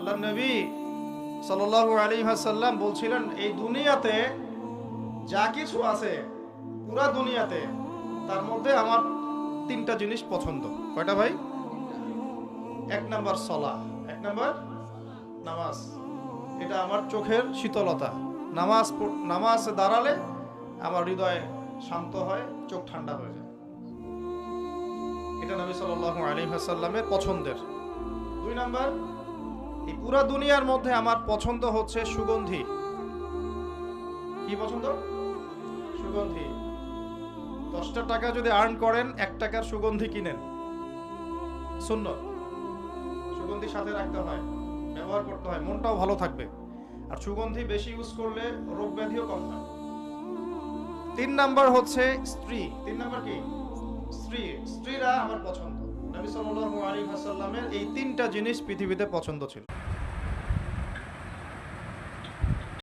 আল্লাহর নবী সাল্লাল্লাহু আলাইহি ওয়াসাল্লাম বলছিলেন, এই দুনিয়াতে যা কিছু আছে, পুরা দুনিয়াতে, তার মধ্যে আমার তিনটা জিনিস পছন্দ। কয়টা ভাই? এক নাম্বার সালাহ, এক নাম্বার নামাজ। এটা আমার চোখের শীতলতা। নামাজ দাঁড়ালে আমার হৃদয় শান্ত হয়, চোখ ঠান্ডা হয়ে যায়। এটা নবী সাল্লাল্লাহু আলাইহি ওয়াসাল্লামের পছন্দের। দুই নাম্বার, এই পুরা দুনিয়ার মধ্যে আমার পছন্দ হচ্ছে সুগন্ধি। কি পছন্দ? সুগন্ধি। 10টা টাকা যদি আর্ন করেন, 1 টাকার সুগন্ধি কিনেন, সুন্নাত। সুগন্ধি সাথে রাখতে হয়, ব্যবহার করতে হয়, মনটাও ভালো থাকবে। আর সুগন্ধি বেশি ইউজ করলে রোগ ব্যাধিও কম হয়। 3 নাম্বার হচ্ছে স্ত্রী। 3 নাম্বার কি? স্ত্রী। স্ত্রীরা আমার পছন্দ। নবী সাল্লাল্লাহু আলাইহি ওয়াসাল্লামের এই 3টা জিনিস পৃথিবীতে পছন্দ ছিল।